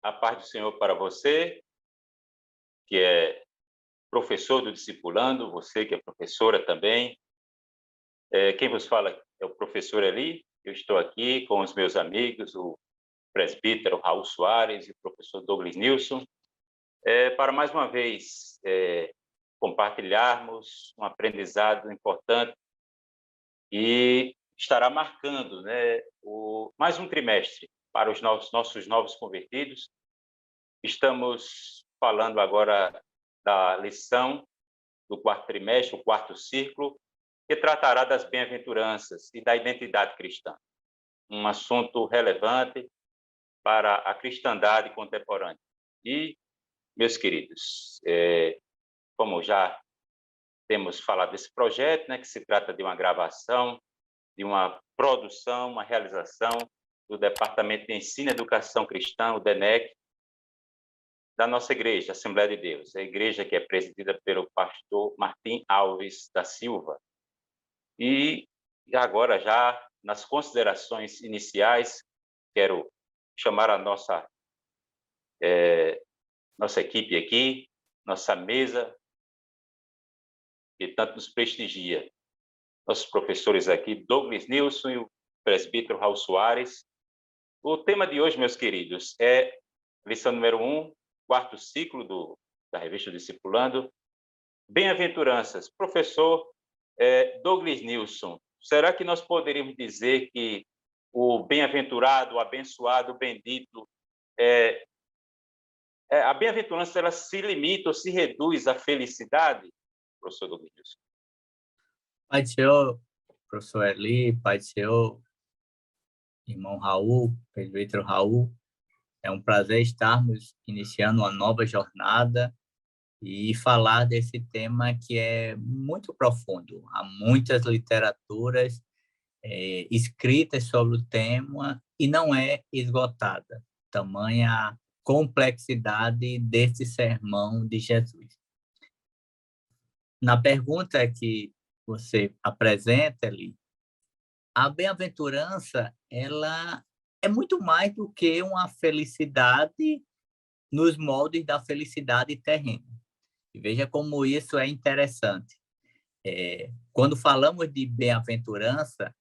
A paz do Senhor para você, que é professor do Discipulando, você que é professora também. Quem vos fala é o professor Eli. Eu estou aqui com os meus amigos, o presbítero Raul Soares e o professor Douglas Nilson, para mais uma vez compartilharmos um aprendizado importante e estará marcando, né, mais um trimestre para os nossos novos convertidos. Estamos falando agora da lição do quarto trimestre, o quarto ciclo, que tratará das bem-aventuranças e da identidade cristã, um assunto relevante para a cristandade contemporânea. E, meus queridos, como já temos falado desse projeto, né, que se trata de uma gravação, de uma produção, uma realização do Departamento de Ensino e Educação Cristã, o DENEC, da nossa igreja, Assembleia de Deus, a igreja que é presidida pelo pastor Martim Alves da Silva. E agora, já nas considerações iniciais, quero chamar a nossa equipe aqui, nossa mesa, que tanto nos prestigia. Nossos professores aqui, Douglas Nilson e o presbítero Raul Soares. O tema de hoje, meus queridos, é lição número 1, quarto ciclo da revista Discipulando, Bem-aventuranças. Professor Douglas Nilson, será que nós poderíamos dizer que o bem-aventurado, o abençoado, o bendito, a bem-aventurança ela se limita ou se reduz à felicidade, professor Douglas Nilson? Pai do Senhor, professor Eli, Pai do Senhor, irmão Raul, presbítero Raul, é um prazer estarmos iniciando uma nova jornada e falar desse tema que é muito profundo. Há muitas literaturas escritas sobre o tema e não é esgotada, tamanha a complexidade desse sermão de Jesus. Na pergunta que você apresenta ali, a bem-aventurança, ela é muito mais do que uma felicidade nos moldes da felicidade terrena. E veja como isso é interessante. Quando falamos de bem-aventurança,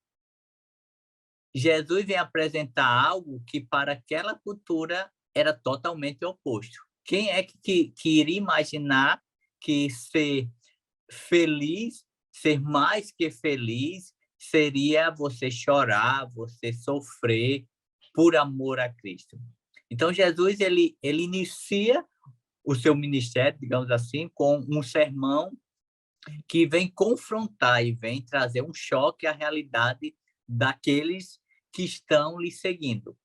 Jesus vem apresentar algo que para aquela cultura era totalmente oposto. Quem é que iria imaginar que ser feliz, ser mais que feliz, seria você chorar, você sofrer por amor a Cristo? Então, Jesus ele inicia o seu ministério, digamos assim, com um sermão que vem confrontar e vem trazer um choque à realidade daqueles que estão lhe seguindo.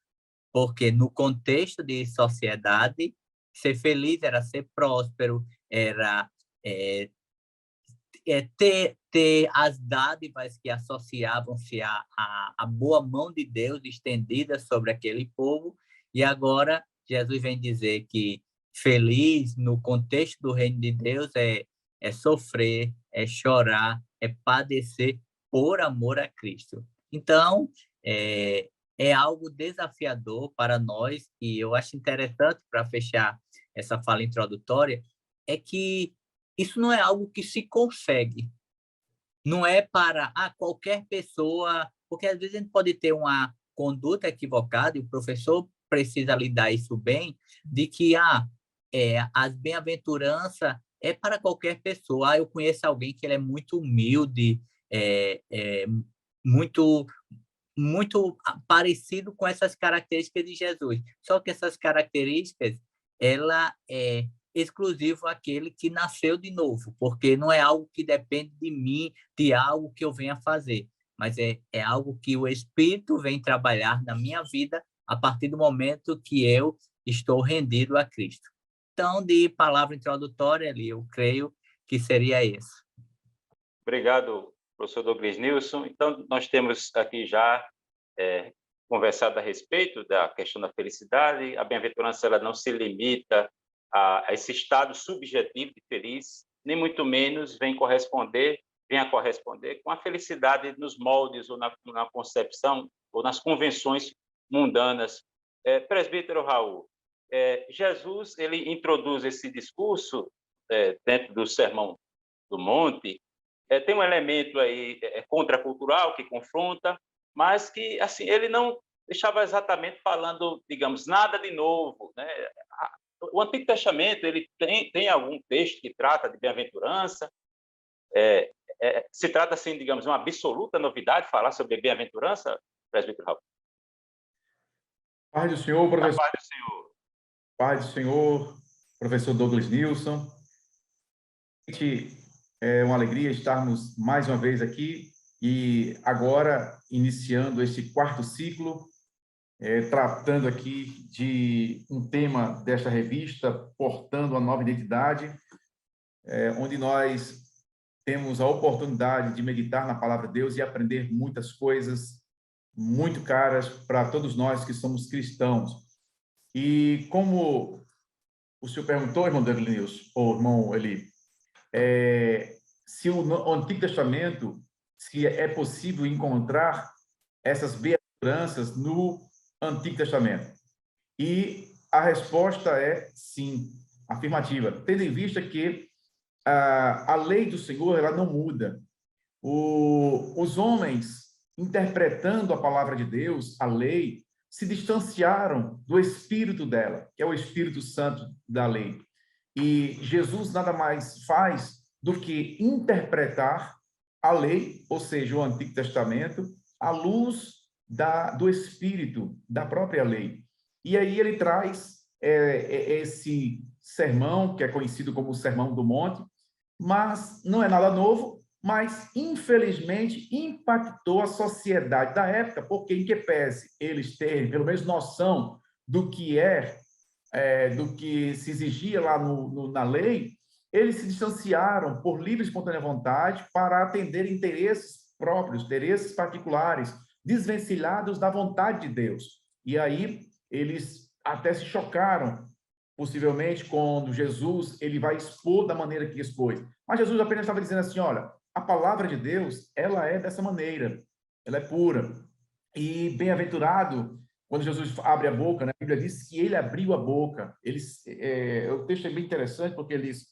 Porque no contexto de sociedade, ser feliz era ser próspero, era ter as dádivas que associavam-se à boa mão de Deus estendida sobre aquele povo, e agora Jesus vem dizer que feliz, no contexto do reino de Deus, é sofrer, é chorar, é padecer por amor a Cristo. Então, é algo desafiador para nós, e eu acho interessante, para fechar essa fala introdutória, é que isso não é algo que se consegue. Não é para qualquer pessoa, porque às vezes a gente pode ter uma conduta equivocada, e o professor precisa lidar isso bem, de que as bem-aventuranças é para qualquer pessoa. Eu conheço alguém que ele é muito humilde, muito muito parecido com essas características de Jesus. Só que essas características, ela é exclusivo àquele que nasceu de novo, porque não é algo que depende de mim, de algo que eu venha fazer, mas é algo que o Espírito vem trabalhar na minha vida a partir do momento que eu estou rendido a Cristo. Então, de palavra introdutória ali, eu creio que seria isso. Obrigado, professor Douglas Nilson. Então, nós temos aqui já conversado a respeito da questão da felicidade. A bem-aventurança ela não se limita a esse estado subjetivo de feliz, nem muito menos vem a corresponder com a felicidade nos moldes ou na concepção ou nas convenções mundanas. Presbítero Raul, Jesus ele introduz esse discurso dentro do Sermão do Monte. Tem um elemento aí contracultural que confronta, mas que assim ele não deixava exatamente falando, digamos, nada de novo, né? O Antigo Testamento ele tem algum texto que trata de bem-aventurança. Se trata assim, digamos, uma absoluta novidade falar sobre bem-aventurança, presbítero Raul? Paz do Senhor, professor. Paz do Senhor. Paz do Senhor, professor Douglas Nilson. É uma alegria estarmos mais uma vez aqui e agora iniciando este quarto ciclo, tratando aqui de um tema desta revista, Portando a Nova Identidade, onde nós temos a oportunidade de meditar na Palavra de Deus e aprender muitas coisas muito caras para todos nós que somos cristãos. E como o senhor perguntou, irmão Douglas, ou irmão Eli, se o Antigo Testamento, se é possível encontrar essas bem-aventuranças no Antigo Testamento. E a resposta é sim, afirmativa, tendo em vista que a lei do Senhor ela não muda. Os homens, interpretando a palavra de Deus, a lei, se distanciaram do espírito dela, que é o Espírito Santo da lei. E Jesus nada mais faz do que interpretar a lei, ou seja, o Antigo Testamento, à luz do Espírito, da própria lei. E aí ele traz esse sermão, que é conhecido como o Sermão do Monte, mas não é nada novo, mas, infelizmente, impactou a sociedade da época, porque, em que pese eles terem, pelo menos, noção do que do que se exigia lá na lei, eles se distanciaram por livre e espontânea vontade para atender interesses próprios, interesses particulares, desvencilhados da vontade de Deus. E aí eles até se chocaram, possivelmente, quando Jesus ele vai expor da maneira que expôs. Mas Jesus apenas estava dizendo assim, olha, a palavra de Deus, ela é dessa maneira, ela é pura. E bem-aventurado, quando Jesus abre a boca, né, a Bíblia diz que ele abriu a boca. O texto é bem interessante, porque ele diz,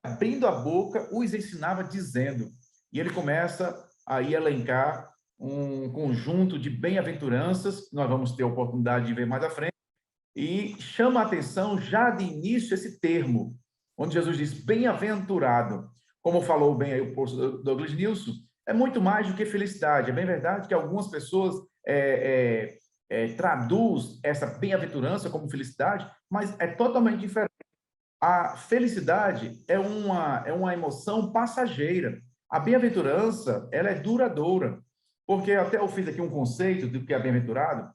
abrindo a boca, os ensinava dizendo. E ele começa a elencar um conjunto de bem-aventuranças, que nós vamos ter a oportunidade de ver mais à frente, e chama a atenção já de início esse termo, onde Jesus diz bem-aventurado. Como falou bem aí o professor Douglas Nilson, é muito mais do que felicidade. É bem verdade que algumas pessoas traduz essa bem-aventurança como felicidade, mas é totalmente diferente. A felicidade é uma emoção passageira. A bem-aventurança, ela é duradoura. Porque até eu fiz aqui um conceito do que é bem-aventurado.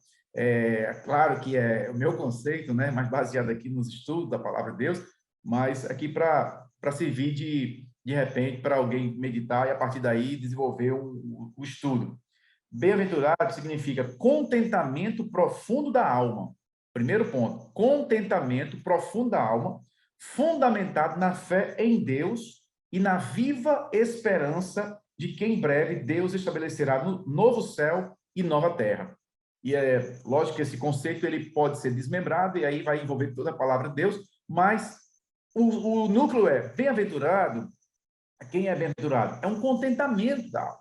Claro que é o meu conceito, né, mas baseado aqui nos estudos da palavra de Deus, mas aqui para servir de repente para alguém meditar e a partir daí desenvolver o estudo. Bem-aventurado significa contentamento profundo da alma. Primeiro ponto, contentamento profundo da alma, fundamentado na fé em Deus e na viva esperança de que em breve Deus estabelecerá no novo céu e nova terra. E é lógico que esse conceito ele pode ser desmembrado e aí vai envolver toda a palavra de Deus, mas o núcleo é bem-aventurado. Quem é bem-aventurado? É um contentamento da alma,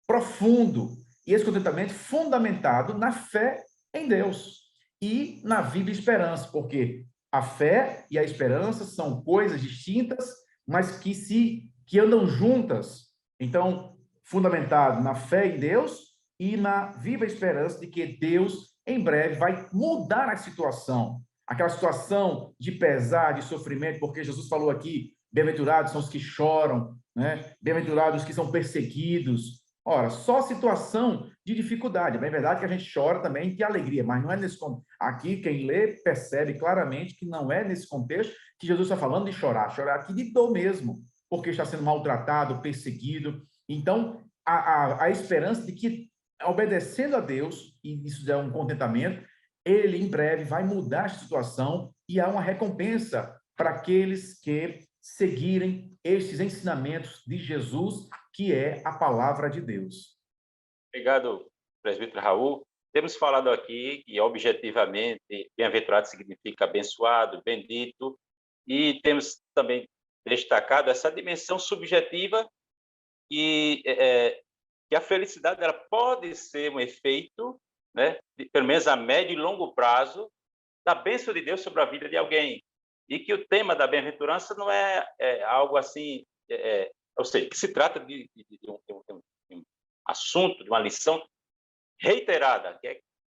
profundo, e esse contentamento fundamentado na fé em Deus e na viva esperança, porque a fé e a esperança são coisas distintas, mas que andam juntas. Então, fundamentado na fé em Deus e na viva esperança de que Deus, em breve, vai mudar a situação. Aquela situação de pesar, de sofrimento, porque Jesus falou aqui, bem-aventurados são os que choram, né? Bem-aventurados os que são perseguidos. Ora, só situação de dificuldade. É bem verdade que a gente chora também de alegria, mas não é nesse contexto. Aqui, quem lê, percebe claramente que não é nesse contexto que Jesus está falando de chorar. Chorar aqui de dor mesmo, porque está sendo maltratado, perseguido. Então, a esperança de que, obedecendo a Deus, e isso é um contentamento, ele em breve vai mudar a situação e há uma recompensa para aqueles que seguirem estes ensinamentos de Jesus, que é a palavra de Deus. Obrigado, presbítero Raul. Temos falado aqui que, objetivamente, bem-aventurado significa abençoado, bendito, e temos também destacado essa dimensão subjetiva e que a felicidade ela pode ser um efeito, né, pelo menos a médio e longo prazo, da bênção de Deus sobre a vida de alguém. E que o tema da bem-aventurança não é algo assim, ou seja, que se trata de um assunto, de uma lição reiterada,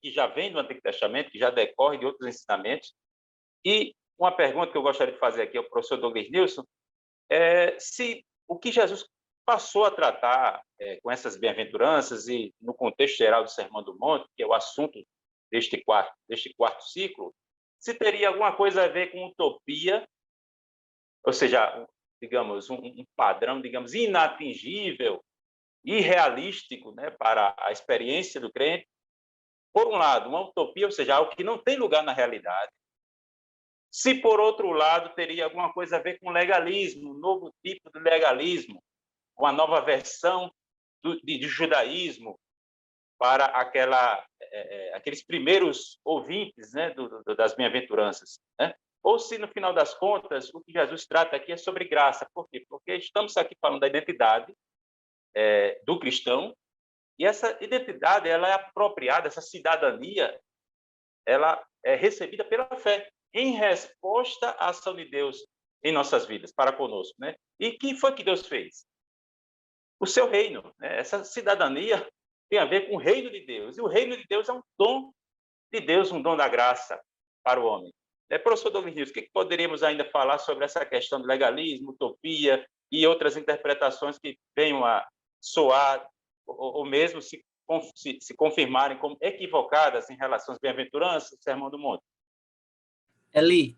que já vem do Antigo Testamento, que já decorre de outros ensinamentos. E uma pergunta que eu gostaria de fazer aqui ao professor Douglas Nilson é se o que Jesus passou a tratar com essas bem-aventuranças e no contexto geral do Sermão do Monte, que é o assunto deste quarto ciclo, se teria alguma coisa a ver com utopia, ou seja, digamos, um padrão, digamos, inatingível, irrealístico, né, para a experiência do crente. Por um lado, uma utopia, ou seja, algo que não tem lugar na realidade. Se, por outro lado, teria alguma coisa a ver com legalismo, um novo tipo de legalismo, uma nova versão de judaísmo para aqueles primeiros ouvintes, né, das bem-aventuranças, né? Ou se, no final das contas, o que Jesus trata aqui é sobre graça. Por quê? Porque estamos aqui falando da identidade do cristão, e essa identidade ela é apropriada, essa cidadania, ela é recebida pela fé, em resposta à ação de Deus em nossas vidas, para conosco, né? E o que foi que Deus fez? O seu reino, né? Essa cidadania tem a ver com o reino de Deus, e o reino de Deus é um dom de Deus, um dom da graça para o homem. Professor Douglas Rios, o que poderíamos ainda falar sobre essa questão do legalismo, utopia e outras interpretações que venham a soar ou mesmo se confirmarem como equivocadas em relação às bem-aventuranças, Sermão do Monte? Eli,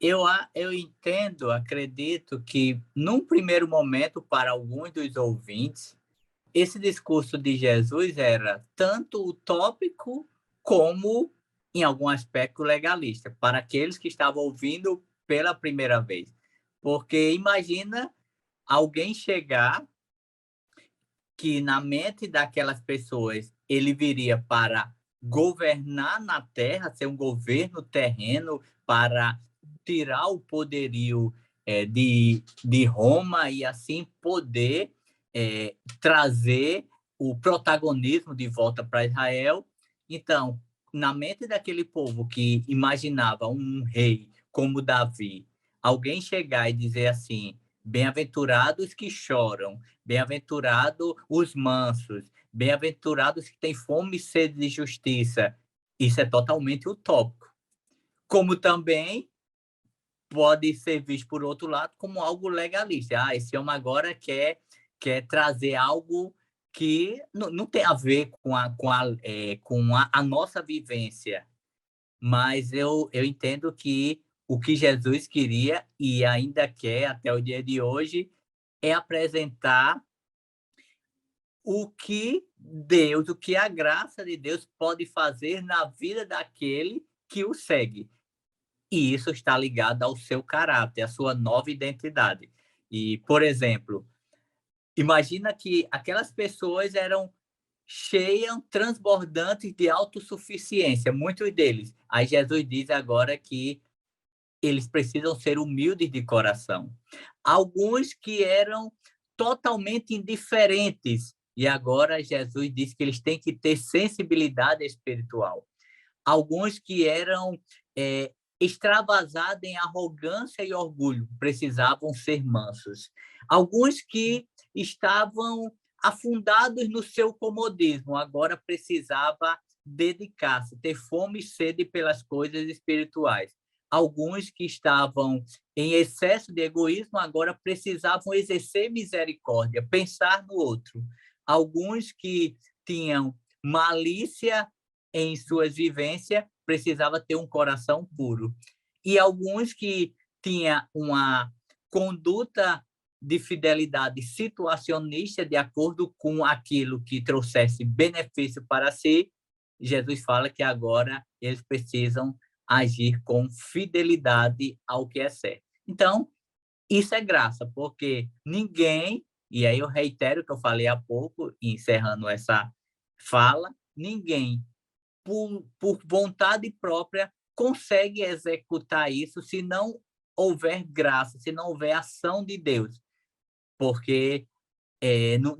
eu entendo, acredito que, num primeiro momento, para alguns dos ouvintes, esse discurso de Jesus era tanto utópico como, em algum aspecto, legalista, para aqueles que estavam ouvindo pela primeira vez. Porque imagina alguém chegar que, na mente daquelas pessoas, ele viria para governar na terra, ser um governo terreno, para tirar o poderio de Roma e, assim, poder trazer o protagonismo de volta para Israel. Então, na mente daquele povo que imaginava um rei como Davi, alguém chegar e dizer assim: bem-aventurados que choram, bem-aventurados os mansos, bem-aventurados que têm fome e sede de justiça. Isso é totalmente utópico. Como também pode ser visto, por outro lado, como algo legalista. Esse homem agora quer trazer algo que não tem a ver com a nossa vivência. Mas eu entendo que o que Jesus queria e ainda quer até o dia de hoje é apresentar o que Deus, o que a graça de Deus pode fazer na vida daquele que o segue. E isso está ligado ao seu caráter, à sua nova identidade. E, por exemplo, imagina que aquelas pessoas eram cheias, transbordantes de autossuficiência, muitos deles. Aí Jesus diz agora que eles precisam ser humildes de coração. Alguns que eram totalmente indiferentes, e agora Jesus diz que eles têm que ter sensibilidade espiritual. Alguns que eram extravasados em arrogância e orgulho, precisavam ser mansos. Alguns que estavam afundados no seu comodismo, agora precisava dedicar-se, ter fome e sede pelas coisas espirituais. Alguns que estavam em excesso de egoísmo, agora precisavam exercer misericórdia, pensar no outro. Alguns que tinham malícia em suas vivências, precisava ter um coração puro. E alguns que tinham uma conduta de fidelidade situacionista, de acordo com aquilo que trouxesse benefício para si, Jesus fala que agora eles precisam agir com fidelidade ao que é certo. Então, isso é graça, porque ninguém, e aí eu reitero o que eu falei há pouco, encerrando essa fala, ninguém por vontade própria, consegue executar isso se não houver graça, se não houver ação de Deus. Porque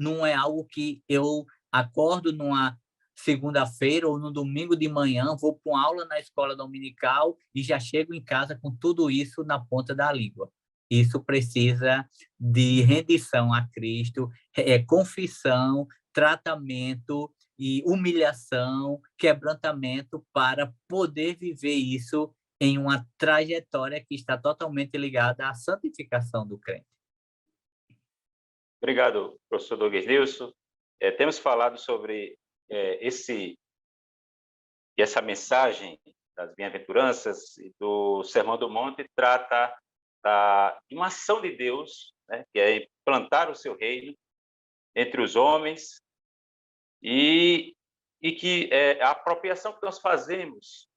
não é algo que eu acordo numa segunda-feira ou no domingo de manhã, vou para uma aula na escola dominical e já chego em casa com tudo isso na ponta da língua. Isso precisa de rendição a Cristo, confissão, tratamento e humilhação, quebrantamento para poder viver isso em uma trajetória que está totalmente ligada à santificação do crente. Obrigado, professor Douglas Nilson. Temos falado sobre essa mensagem das bem-aventuranças e do Sermão do Monte trata de uma ação de Deus, né, que é implantar o seu reino entre os homens e que a apropriação que nós fazemos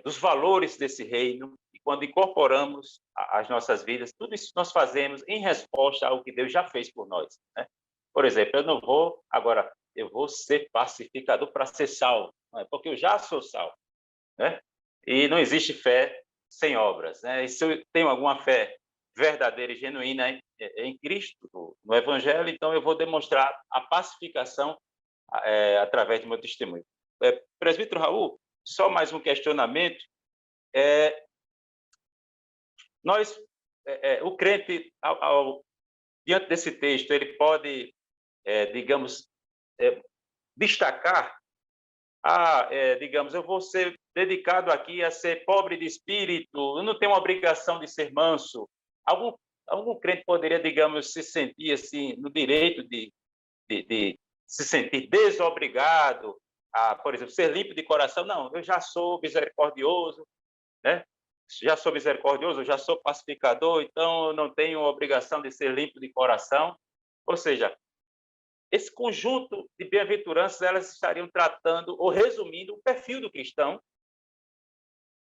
dos valores desse reino, e quando incorporamos às nossas vidas, tudo isso nós fazemos em resposta ao que Deus já fez por nós, né? Por exemplo, eu vou ser pacificador para ser salvo, não é? Porque eu já sou salvo, né? E não existe fé sem obras, né? E se eu tenho alguma fé verdadeira e genuína em Cristo, no Evangelho, então eu vou demonstrar a pacificação através do meu testemunho. Presbítero Raul, só mais um questionamento. O crente, diante desse texto, ele pode, digamos, destacar, digamos, eu vou ser dedicado aqui a ser pobre de espírito, eu não tenho uma obrigação de ser manso. Algum crente poderia, digamos, se sentir assim, no direito de se sentir desobrigado a, por exemplo, ser limpo de coração? Não, eu já sou misericordioso, né? Já sou misericordioso, já sou pacificador, então eu não tenho obrigação de ser limpo de coração. Ou seja, esse conjunto de bem-aventuranças, elas estariam tratando ou resumindo o perfil do cristão,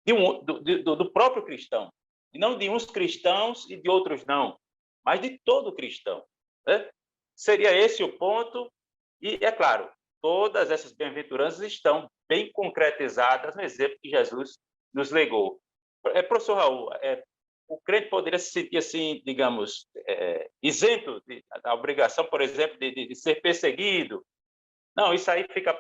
do próprio cristão, e não de uns cristãos e de outros não, mas de todo cristão, né? Seria esse o ponto, e, é claro, todas essas bem-aventuranças estão bem concretizadas no exemplo que Jesus nos legou. Professor Raul, o crente poderia se sentir assim, digamos, isento da obrigação, por exemplo, de ser perseguido? Não, isso aí fica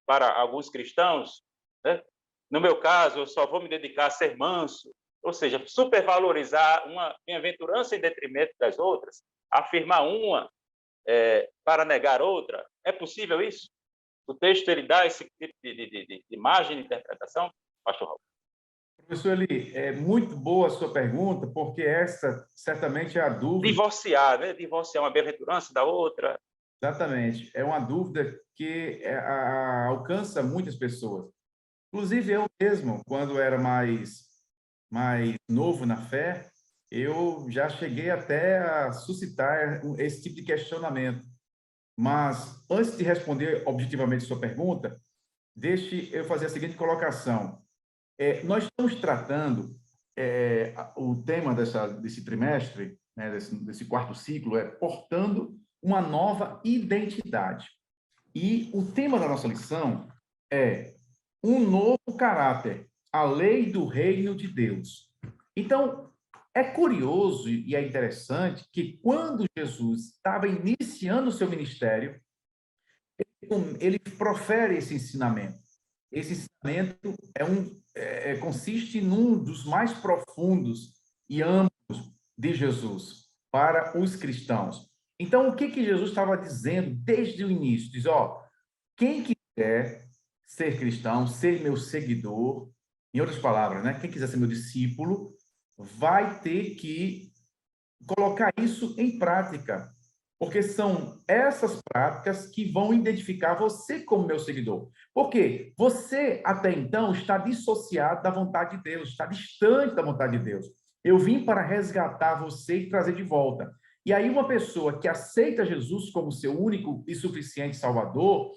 para alguns cristãos, né? No meu caso, eu só vou me dedicar a ser manso, ou seja, supervalorizar uma bem-aventurança em detrimento das outras, afirmar uma para negar outra. É possível isso? O texto ele dá esse tipo de margem de interpretação, pastor Raul? Professor Eli, é muito boa a sua pergunta, porque essa certamente é a dúvida. Divorciar, né? Divorciar uma bem-aventurança da outra. Exatamente. É uma dúvida que alcança muitas pessoas. Inclusive, eu mesmo, quando era mais novo na fé, eu já cheguei até a suscitar esse tipo de questionamento. Mas, antes de responder objetivamente a sua pergunta, deixe eu fazer a seguinte colocação. Nós estamos tratando o tema desse trimestre, né, desse quarto ciclo, portando uma nova identidade. E o tema da nossa lição é um novo caráter, a lei do reino de Deus. Então, é curioso e é interessante que quando Jesus estava iniciando o seu ministério, ele profere esse ensinamento. Esse ensinamento consiste num dos mais profundos e amplos de Jesus para os cristãos. Então, o que Jesus estava dizendo desde o início? Diz, quem quiser ser cristão, ser meu seguidor, em outras palavras, né? Quem quiser ser meu discípulo, vai ter que colocar isso em prática, porque são essas práticas que vão identificar você como meu seguidor. Porque você, até então, está dissociado da vontade de Deus, está distante da vontade de Deus. Eu vim para resgatar você e trazer de volta. E aí uma pessoa que aceita Jesus como seu único e suficiente Salvador,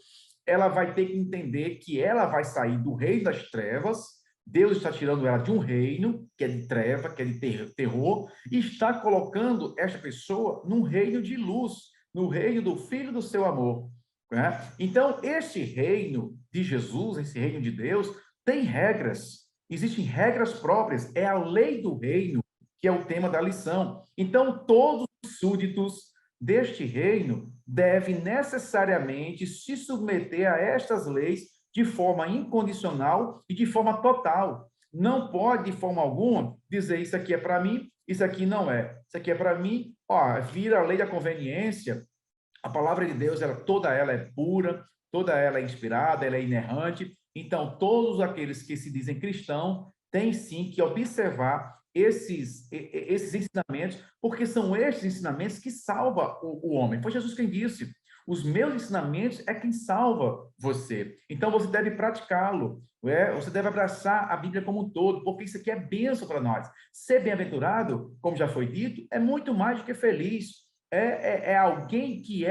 ela vai ter que entender que ela vai sair do reino das trevas. Deus está tirando ela de um reino, que é de treva, que é de terror, e está colocando esta pessoa num reino de luz, no reino do Filho do seu amor. Né? Então, este reino de Jesus, esse reino de Deus, tem regras. Existem regras próprias. É a lei do reino que é o tema da lição. Então, todos os súditos deste reino devem necessariamente se submeter a estas leis de forma incondicional e de forma total. Não pode, de forma alguma, dizer isso aqui é para mim, isso aqui não é. Isso aqui é para mim, ó, vira a lei da conveniência. A palavra de Deus, toda ela é pura, toda ela é inspirada, ela é inerrante. Então, todos aqueles que se dizem cristãos têm sim que observar esses ensinamentos, porque são estes ensinamentos que salvam o homem. Foi Jesus quem disse: os meus ensinamentos é quem salva você. Então, você deve praticá-lo. Você deve abraçar a Bíblia como um todo, porque isso aqui é bênção para nós. Ser bem-aventurado, como já foi dito, é muito mais do que feliz. É alguém que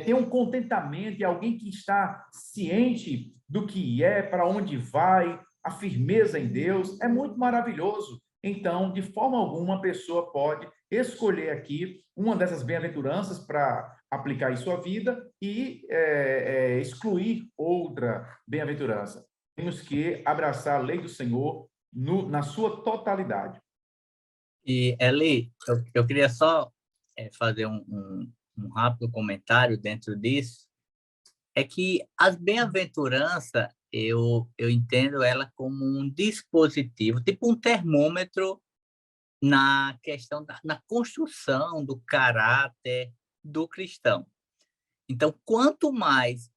tem um contentamento, é alguém que está ciente do que é, para onde vai, a firmeza em Deus. É muito maravilhoso. Então, de forma alguma, a pessoa pode escolher aqui uma dessas bem-aventuranças para aplicar em sua vida e excluir outra bem-aventurança. Temos que abraçar a lei do Senhor na sua totalidade. E, Eli, eu queria só fazer um rápido comentário dentro disso. É que as bem-aventuranças, eu entendo ela como um dispositivo, tipo um termômetro na questão na construção do caráter do cristão. Então, quanto mais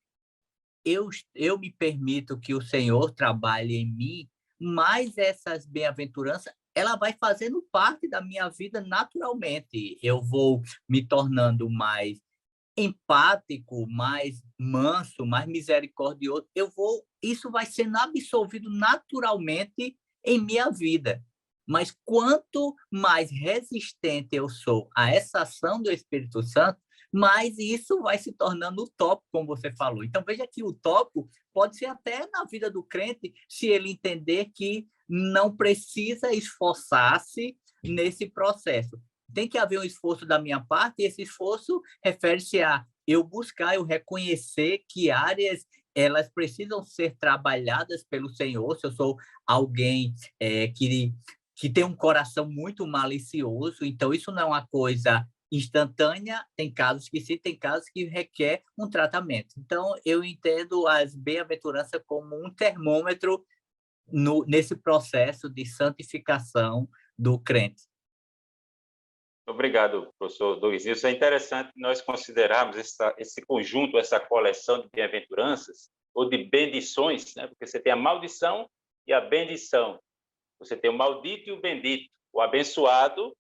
eu me permito que o Senhor trabalhe em mim, mais essas bem-aventuranças ela vai fazendo parte da minha vida naturalmente. Eu vou me tornando mais empático, mais manso, mais misericordioso. Isso vai sendo absorvido naturalmente em minha vida. Mas quanto mais resistente eu sou a essa ação do Espírito Santo, mais isso vai se tornando utópico, como você falou. Então, veja que o utópico pode ser até na vida do crente, se ele entender que não precisa esforçar-se nesse processo. Tem que haver um esforço da minha parte, e esse esforço refere-se a eu buscar, eu reconhecer que áreas elas precisam ser trabalhadas pelo Senhor. Se eu sou alguém que tem um coração muito malicioso, então isso não é uma coisa instantânea, tem casos que sim, tem casos que requer um tratamento. Então, eu entendo as bem-aventuranças como um termômetro nesse processo de santificação do crente. Obrigado, professor Douglas. Isso é interessante nós considerarmos esse conjunto, essa coleção de bem-aventuranças, ou de bendições, né? Porque você tem a maldição e a bendição. Você tem o maldito e o bendito, o abençoado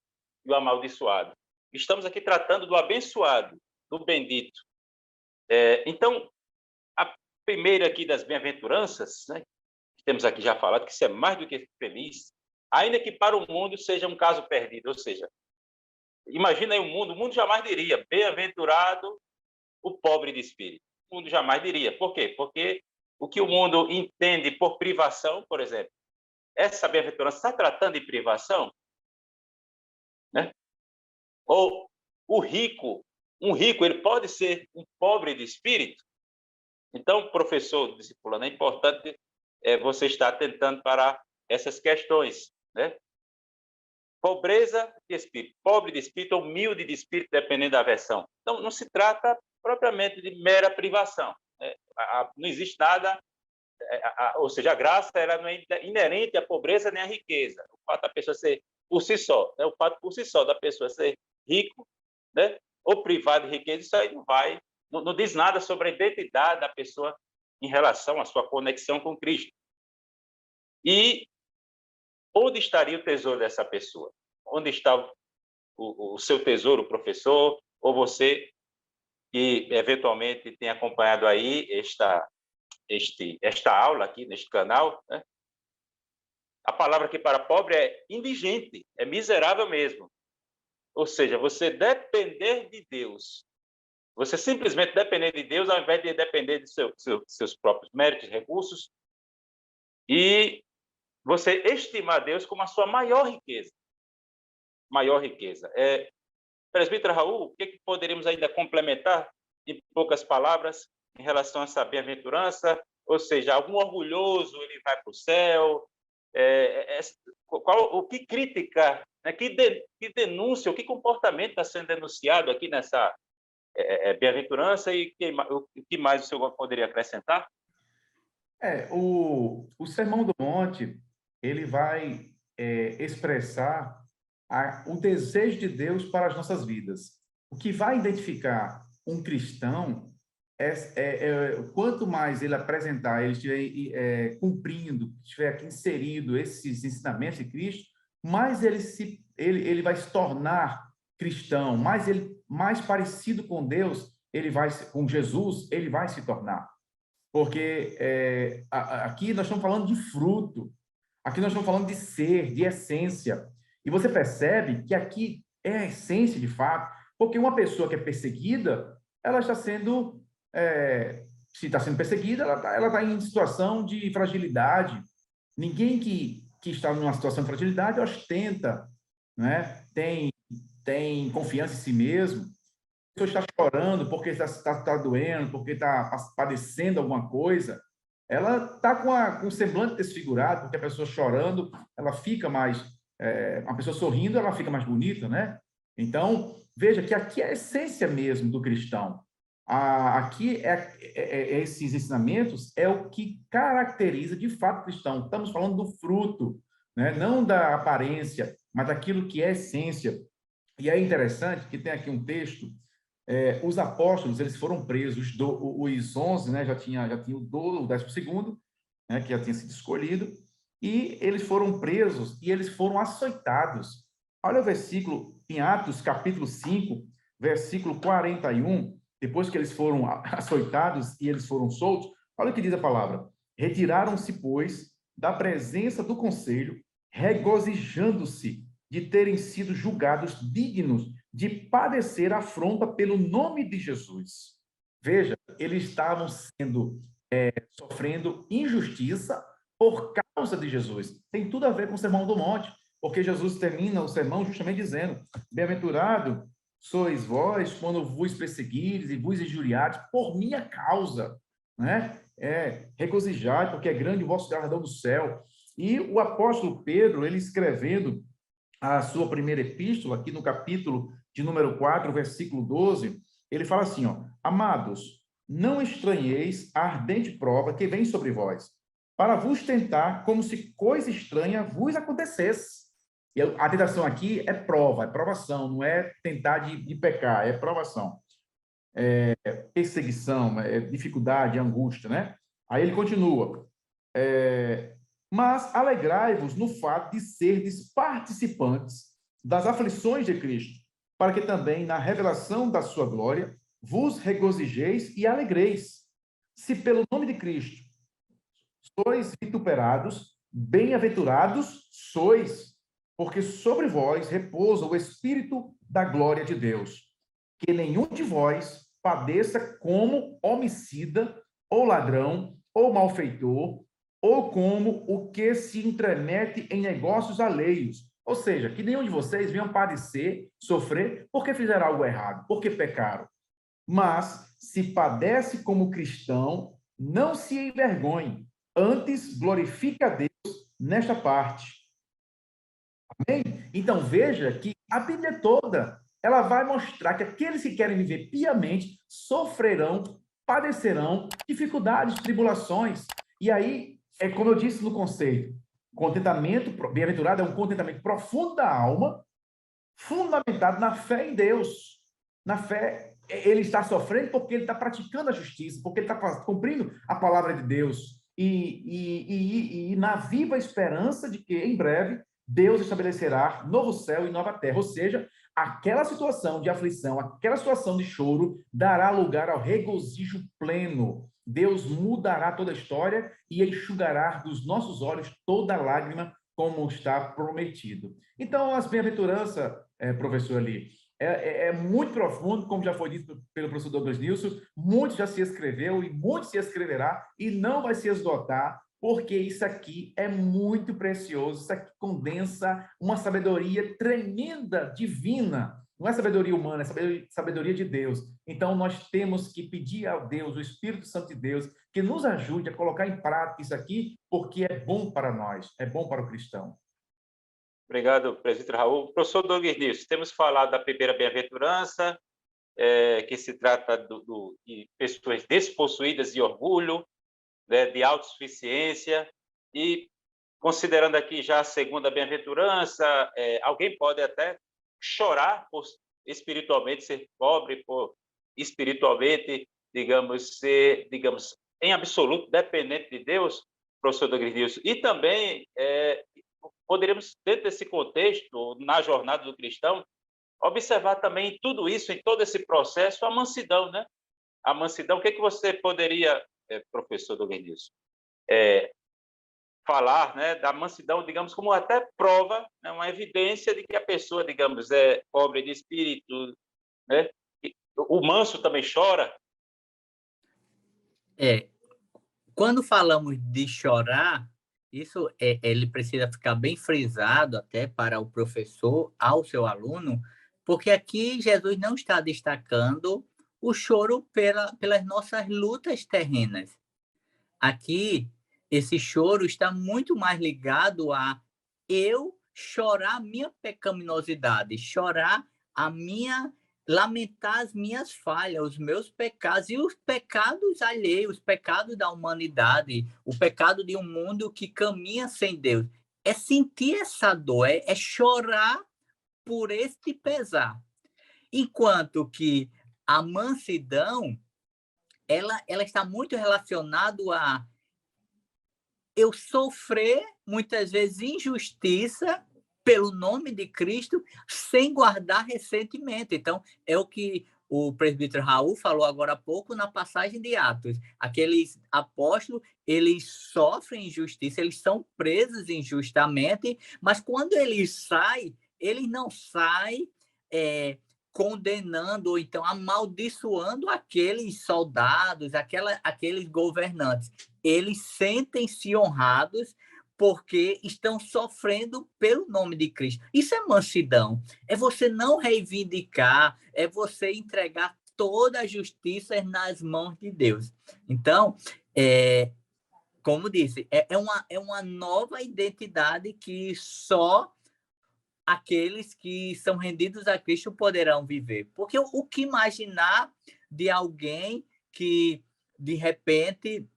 e o amaldiçoado. Estamos aqui tratando do abençoado, do bendito. Então, a primeira aqui das bem-aventuranças, né? Temos aqui já falado que isso é mais do que feliz, ainda que para o mundo seja um caso perdido, ou seja, imagina aí o mundo jamais diria bem-aventurado o pobre de espírito. O mundo jamais diria. Por quê? Porque o que o mundo entende por privação, por exemplo, essa bem-aventurança está tratando de privação, né? Ou um rico, ele pode ser um pobre de espírito? Então, professor discipulando, é importante você estar atentando para essas questões, né? Pobreza de espírito, pobre de espírito, humilde de espírito, dependendo da versão. Então, não se trata propriamente de mera privação, né? Não existe nada, ou seja, a graça ela não é inerente à pobreza nem à riqueza. O fato da pessoa ser por si só, né? O fato por si só da pessoa ser rico, né? Ou privado de riqueza, isso aí não diz nada sobre a identidade da pessoa em relação à sua conexão com Cristo. E onde estaria o tesouro dessa pessoa? Onde está o seu tesouro, professor, ou você que eventualmente tem acompanhado aí esta aula aqui neste canal, né? A palavra aqui para pobre é indigente, é miserável mesmo. Ou seja, você depender de Deus, você simplesmente depender de Deus ao invés de depender de seus próprios méritos, recursos, e você estimar Deus como a sua maior riqueza. Maior riqueza. Presbítero Raul, o que poderíamos ainda complementar, em poucas palavras, em relação a essa bem-aventurança, Ou seja, algum orgulhoso ele vai para o céu? O que crítica, né? Que denúncia, o que comportamento está sendo denunciado aqui nessa bem-aventurança e o que mais o senhor poderia acrescentar? O Sermão do Monte, ele vai expressar o desejo de Deus para as nossas vidas. O que vai identificar um cristão quanto mais ele apresentar, ele estiver cumprindo, estiver aqui inserido esses ensinamentos de Cristo, mais ele vai se tornar cristão, mais parecido com Deus, com Jesus, ele vai se tornar. Porque aqui nós estamos falando de fruto, aqui nós estamos falando de ser, de essência. E você percebe que aqui é a essência de fato, porque uma pessoa que é perseguida, ela está sendo, se está sendo perseguida, ela está em situação de fragilidade. Ninguém que está numa situação de fragilidade ostenta, né? Tem confiança em si mesmo. A pessoa está chorando porque está doendo, porque está padecendo alguma coisa, ela está com o semblante desfigurado, porque a pessoa chorando, ela fica mais... uma pessoa sorrindo, ela fica mais bonita, né? Então, veja que aqui é a essência mesmo do cristão. Aqui, esses ensinamentos é o que caracteriza, de fato, o cristão. Estamos falando do fruto, né? Não da aparência, mas daquilo que é essência. E é interessante que tem aqui um texto. Os apóstolos, eles foram presos, os 11, né, já tinha o 12º, né, que já tinha sido escolhido, e eles foram presos e eles foram açoitados. Olha o versículo em Atos, capítulo 5, versículo 41, depois que eles foram açoitados e eles foram soltos, olha o que diz a palavra: retiraram-se, pois, da presença do conselho, regozijando-se de terem sido julgados dignos de padecer afronta pelo nome de Jesus. Veja, eles estavam sofrendo injustiça por causa de Jesus. Tem tudo a ver com o Sermão do Monte, porque Jesus termina o sermão justamente dizendo: bem-aventurado sois vós quando vos perseguires e vos injuriares por minha causa, né? Regozijai, porque é grande o vosso galardão do céu. E o apóstolo Pedro, ele escrevendo a sua primeira epístola, aqui no capítulo de número 4, versículo 12, ele fala assim, ó: amados, não estranheis a ardente prova que vem sobre vós, para vos tentar como se coisa estranha vos acontecesse. E a tentação aqui é prova, é provação, não é tentar de pecar, é provação. Perseguição, dificuldade, angústia, né? Aí ele continua: mas alegrai-vos no fato de serdes participantes das aflições de Cristo, para que também na revelação da sua glória vos regozijeis e alegreis. Se pelo nome de Cristo sois vituperados, bem-aventurados sois, porque sobre vós repousa o Espírito da glória de Deus. Que nenhum de vós padeça como homicida, ou ladrão, ou malfeitor, ou como o que se intromete em negócios alheios. Ou seja, que nenhum de vocês venham padecer, sofrer, porque fizeram algo errado, porque pecaram. Mas, se padece como cristão, não se envergonhe, antes glorifique a Deus nesta parte. Amém? Então, veja que a Bíblia toda, ela vai mostrar que aqueles que querem viver piamente sofrerão, padecerão dificuldades, tribulações. E aí, como eu disse no conceito, contentamento, bem-aventurado é um contentamento profundo da alma, fundamentado na fé em Deus. Na fé, ele está sofrendo porque ele está praticando a justiça, porque ele está cumprindo a palavra de Deus. E na viva esperança de que, em breve, Deus estabelecerá novo céu e nova terra. Ou seja, aquela situação de aflição, aquela situação de choro, dará lugar ao regozijo pleno. Deus mudará toda a história e enxugará dos nossos olhos toda lágrima, como está prometido. Então, as bem-aventuranças, professor ali, é muito profundo, como já foi dito pelo professor Douglas Nilson, muito já se escreveu e muito se escreverá, e não vai se esgotar porque isso aqui é muito precioso, isso aqui condensa uma sabedoria tremenda, divina. Não é sabedoria humana, é sabedoria de Deus. Então, nós temos que pedir a Deus, o Espírito Santo de Deus, que nos ajude a colocar em prática isso aqui, porque é bom para nós, é bom para o cristão. Obrigado, presbítero Raul. Professor Douglas Nisso, temos falado da primeira bem-aventurança, que se trata de pessoas despossuídas de orgulho, né, de autossuficiência, e considerando aqui já a segunda bem-aventurança, alguém pode até chorar por espiritualmente ser pobre, por espiritualmente, digamos, ser, digamos, em absoluto dependente de Deus, professor Douglas Nisso. E também poderíamos, dentro desse contexto, na jornada do cristão, observar também tudo isso, em todo esse processo, a mansidão, né? A mansidão, o que você poderia, professor Douglas, falar, né, da mansidão, digamos, como até prova, né, uma evidência de que a pessoa, digamos, é pobre de espírito, né? O manso também chora. Quando falamos de chorar, isso ele precisa ficar bem frisado até para o professor, ao seu aluno, porque aqui Jesus não está destacando o choro pelas nossas lutas terrenas. Aqui, esse choro está muito mais ligado a eu chorar a minha pecaminosidade, chorar a minha, lamentar as minhas falhas, os meus pecados e os pecados alheios, os pecados da humanidade, o pecado de um mundo que caminha sem Deus. É sentir essa dor, é chorar por este pesar. Enquanto que a mansidão, ela está muito relacionado a eu sofrer, muitas vezes, injustiça pelo nome de Cristo, sem guardar ressentimento. Então, é o que o presbítero Raul falou agora há pouco na passagem de Atos. Aqueles apóstolos, eles sofrem injustiça, eles são presos injustamente, mas quando eles saem, eles não saem condenando ou então amaldiçoando aqueles soldados, aqueles governantes. Eles sentem-se honrados porque estão sofrendo pelo nome de Cristo. Isso é mansidão. É você não reivindicar, é você entregar toda a justiça nas mãos de Deus. Então, como disse, é uma nova identidade que só aqueles que são rendidos a Cristo poderão viver. Porque o que imaginar de alguém que, de repente,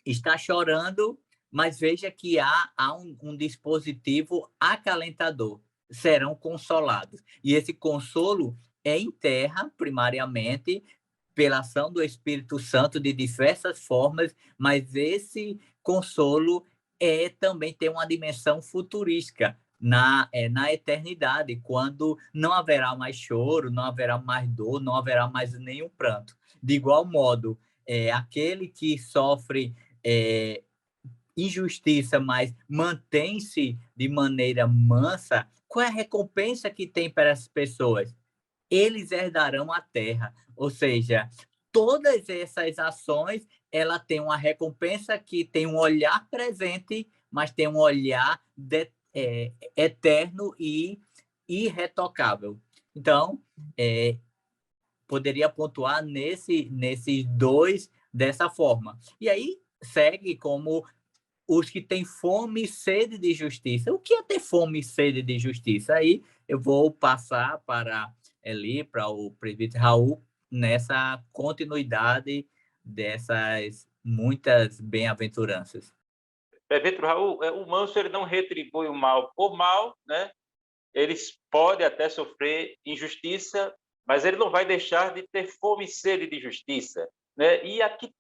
está chorando, mas veja que há um dispositivo acalentador. Serão consolados. E esse consolo é em terra, primariamente, pela ação do Espírito Santo de diversas formas, mas esse consolo também tem uma dimensão futurística na eternidade, quando não haverá mais choro, não haverá mais dor, não haverá mais nenhum pranto. De igual modo, aquele que sofre injustiça, mas mantém-se de maneira mansa, qual é a recompensa que tem para essas pessoas? Eles herdarão a terra. Ou seja, todas essas ações, ela tem uma recompensa que tem um olhar presente, mas tem um olhar eterno e irretocável. Então, poderia pontuar nesses dois dessa forma. E aí segue como os que têm fome e sede de justiça. O que é ter fome e sede de justiça? Aí eu vou passar para Eli, para o presbítero Raul, nessa continuidade dessas muitas bem-aventuranças. Presbítero Raul, o manso ele não retribui o mal por mal, né? Eles podem até sofrer injustiça, mas ele não vai deixar de ter fome e sede de justiça, né? E a que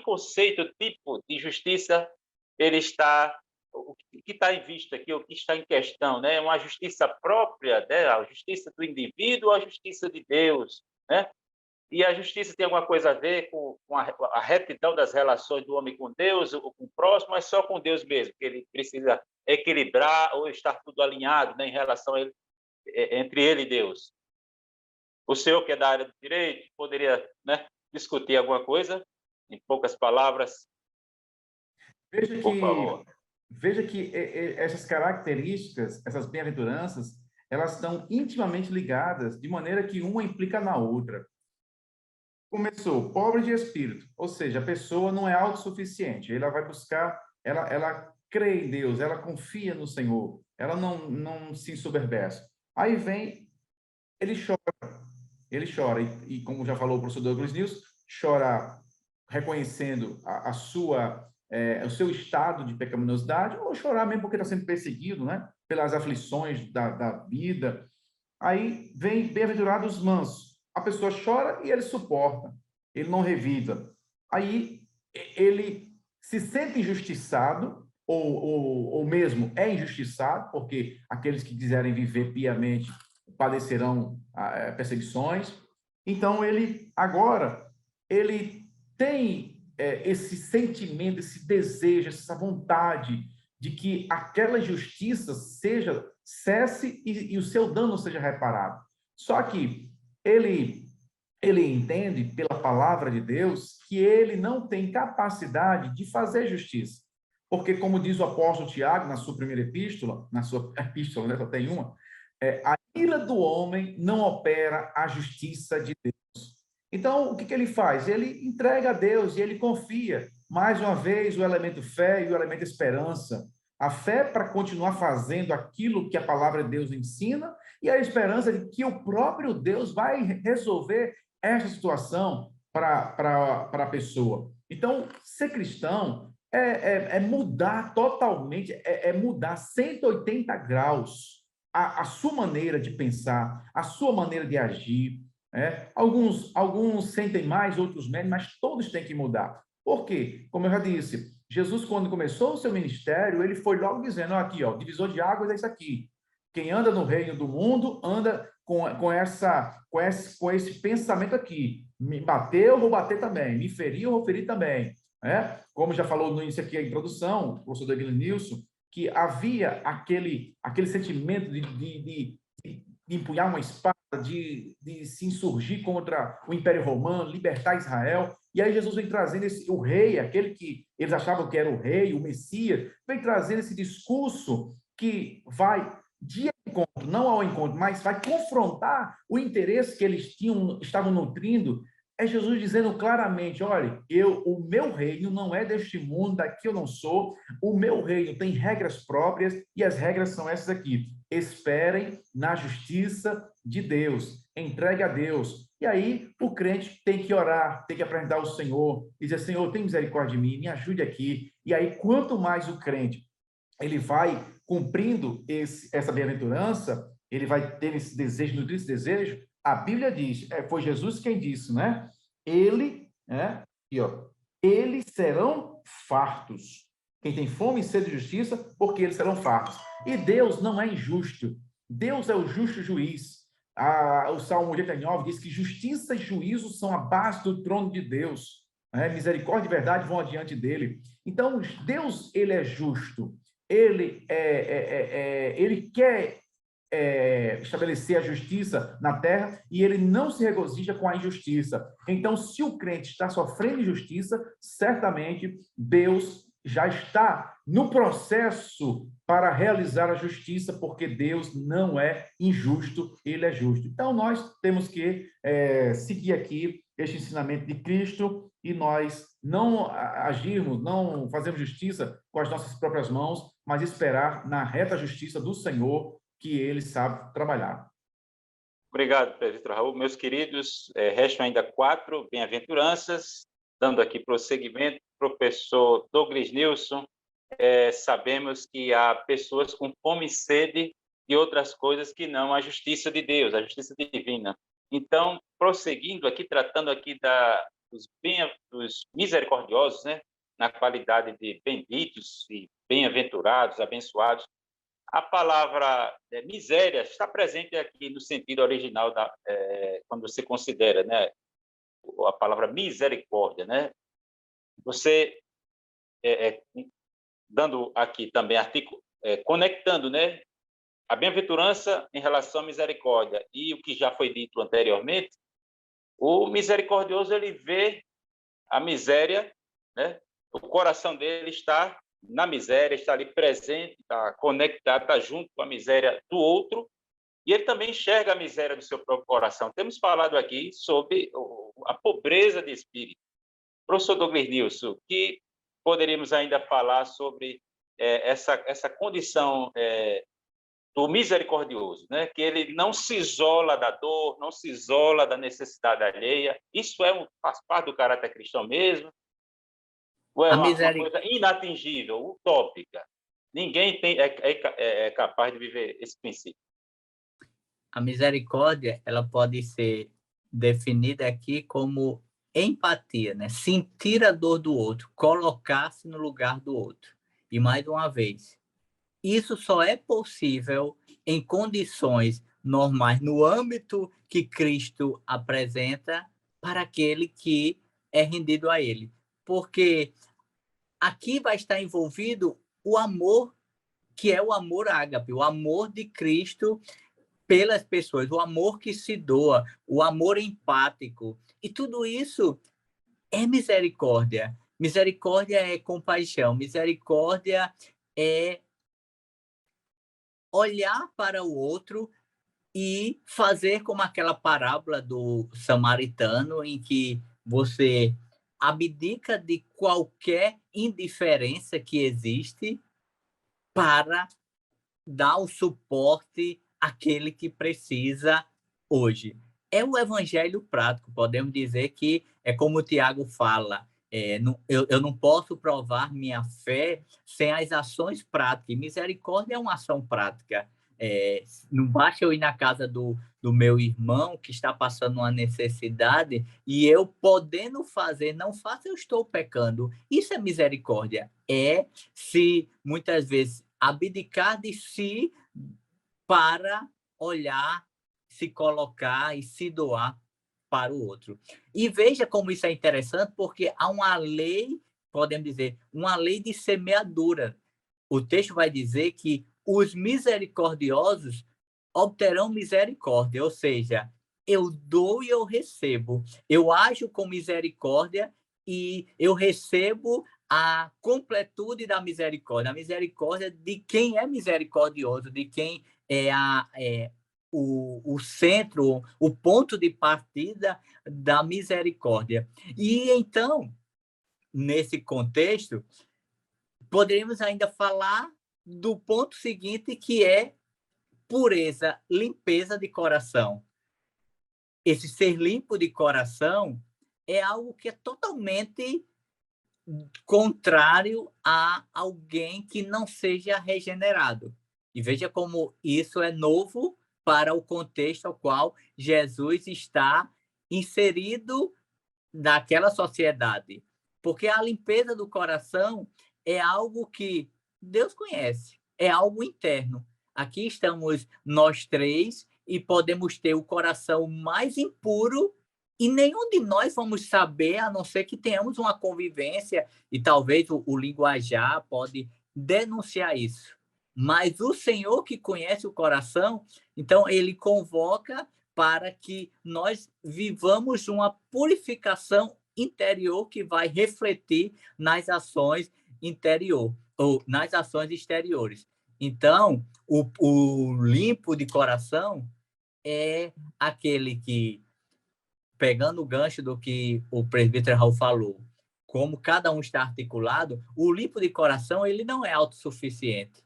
conceito, tipo de justiça ele está, o que está em vista aqui, o que está em questão, né? Uma justiça própria, né? A justiça do indivíduo, a justiça de Deus, né? E a justiça tem alguma coisa a ver com a retidão das relações do homem com Deus, ou com o próximo, mas só com Deus mesmo, que ele precisa equilibrar ou estar tudo alinhado, né, em relação a ele, entre ele e Deus. O senhor, que é da área do direito, poderia, né, discutir alguma coisa, em poucas palavras? Veja Por favor. que essas características, essas bem-aventuranças, elas estão intimamente ligadas, de maneira que uma implica na outra. Começou, pobre de espírito, ou seja, a pessoa não é autossuficiente, ela vai buscar, ela crê em Deus, ela confia no Senhor, ela não se ensoberbece. Aí vem, ele chora, e como já falou o professor Douglas News, chora reconhecendo o seu estado de pecaminosidade, ou chorar mesmo porque está sendo perseguido, né, pelas aflições da vida. Aí vem bem-aventurados os mansos. A pessoa chora e ele suporta, ele não revida. Aí ele se sente injustiçado, ou mesmo é injustiçado, porque aqueles que quiserem viver piamente padecerão perseguições. Então, ele tem esse sentimento, esse desejo, essa vontade de que aquela justiça cesse e o seu dano seja reparado. Só que ele entende pela palavra de Deus que ele não tem capacidade de fazer justiça. Porque, como diz o apóstolo Tiago na sua primeira epístola, né, só tem uma, a ira do homem não opera a justiça de Deus. Então, o que ele faz? Ele entrega a Deus e ele confia. Mais uma vez, o elemento fé e o elemento esperança. A fé para continuar fazendo aquilo que a palavra de Deus ensina e a esperança de que o próprio Deus vai resolver essa situação para a pessoa. Então, ser cristão é mudar totalmente, mudar 180 graus a sua maneira de pensar, a sua maneira de agir. Alguns sentem mais, outros menos, mas todos têm que mudar. Por quê? Como eu já disse, Jesus, quando começou o seu ministério, ele foi logo dizendo, aqui, ó, divisor de águas é isso aqui. Quem anda no reino do mundo, anda com esse pensamento aqui. Me bateu, vou bater também. Me feriu, vou ferir também. Como já falou no início aqui a introdução, o professor Douglas Nilson, que havia aquele sentimento de empunhar uma espada, de se insurgir contra o Império Romano, libertar Israel. E aí Jesus vem trazendo o rei, aquele que eles achavam que era o rei, o Messias, vem trazendo esse discurso que vai de encontro, não ao encontro, mas vai confrontar o interesse que eles estavam nutrindo. É Jesus dizendo claramente, olha, o meu reino não é deste mundo, daqui eu não sou, o meu reino tem regras próprias e as regras são essas aqui. Esperem na justiça de Deus, entregue a Deus. E aí o crente tem que orar, tem que apresentar ao Senhor, dizer, Senhor, tem misericórdia de mim, me ajude aqui. E aí quanto mais o crente ele vai cumprindo essa bem-aventurança, ele vai ter esse desejo, nutrir esse desejo, a Bíblia diz, foi Jesus quem disse, né? Eles serão fartos. Quem tem fome e sede de justiça, porque eles serão fartos. E Deus não é injusto. Deus é o justo juiz. O Salmo 89 diz que justiça e juízo são a base do trono de Deus. Misericórdia e verdade vão adiante dele. Então, Deus, ele é justo. Ele quer estabelecer a justiça na terra e ele não se regozija com a injustiça. Então, se o crente está sofrendo injustiça, certamente Deus já está no processo para realizar a justiça, porque Deus não é injusto, ele é justo. Então, nós temos que seguir aqui este ensinamento de Cristo e nós não agirmos, não fazermos justiça com as nossas próprias mãos, mas esperar na reta justiça do Senhor, que ele sabe trabalhar. Obrigado, presbítero Raul. Meus queridos, restam ainda 4 bem-aventuranças, dando aqui prosseguimento. Professor Douglas Nilson, sabemos que há pessoas com fome e sede de outras coisas que não a justiça de Deus, a justiça divina. Então, prosseguindo aqui, tratando aqui dos misericordiosos, né, na qualidade de benditos e bem-aventurados, abençoados, a palavra miséria está presente aqui no sentido original, quando você considera, né, a palavra misericórdia, né? Você, dando aqui também conectando, né, a bem-aventurança em relação à misericórdia e o que já foi dito anteriormente, o misericordioso ele vê a miséria, né, O coração dele está na miséria, está ali presente, está conectado, está junto com a miséria do outro, e ele também enxerga a miséria do seu próprio coração. Temos falado aqui sobre a pobreza de espírito. Professor Douglas Nilson, que poderíamos ainda falar sobre essa condição do misericordioso, né? Que ele não se isola da dor, não se isola da necessidade alheia. Isso faz parte do caráter cristão mesmo? Ou é uma coisa inatingível, utópica? Ninguém é capaz de viver esse princípio. A misericórdia, ela pode ser definida aqui como empatia, né? Sentir a dor do outro, colocar-se no lugar do outro. E mais uma vez, isso só é possível em condições normais, no âmbito que Cristo apresenta para aquele que é rendido a Ele. Porque aqui vai estar envolvido o amor, que é o amor ágape, o amor de Cristo pelas pessoas, o amor que se doa, o amor empático. E tudo isso é misericórdia. Misericórdia é compaixão. Misericórdia é olhar para o outro e fazer como aquela parábola do samaritano, em que você abdica de qualquer indiferença que existe para dar o suporte àquele que precisa hoje. É o evangelho prático, podemos dizer que é como o Tiago fala, eu não posso provar minha fé sem as ações práticas. Misericórdia é uma ação prática. Não basta eu ir na casa do meu irmão que está passando uma necessidade e eu podendo fazer, não faço, eu estou pecando. Isso é misericórdia. Se muitas vezes abdicar de si para olhar, se colocar e se doar para o outro. E veja como isso é interessante, porque há uma lei, podemos dizer, uma lei de semeadura. O texto vai dizer que os misericordiosos obterão misericórdia, ou seja, eu dou e eu recebo. Eu ajo com misericórdia e eu recebo a completude da misericórdia, a misericórdia de quem é misericordioso, de quem é o centro, o ponto de partida da misericórdia. E então, nesse contexto, poderíamos ainda falar do ponto seguinte, que é pureza, limpeza de coração. Esse ser limpo de coração é algo que é totalmente contrário a alguém que não seja regenerado. E veja como isso é novo para o contexto ao qual Jesus está inserido naquela sociedade. Porque a limpeza do coração é algo que Deus conhece, é algo interno. Aqui estamos nós três e podemos ter o coração mais impuro e nenhum de nós vamos saber, a não ser que tenhamos uma convivência, e talvez o linguajar pode denunciar isso. Mas o Senhor que conhece o coração, então ele convoca para que nós vivamos uma purificação interior que vai refletir nas ações interior ou nas ações exteriores. Então, o limpo de coração é aquele que, pegando o gancho do que o presbítero Raul falou, como cada um está articulado, o limpo de coração ele não é autossuficiente.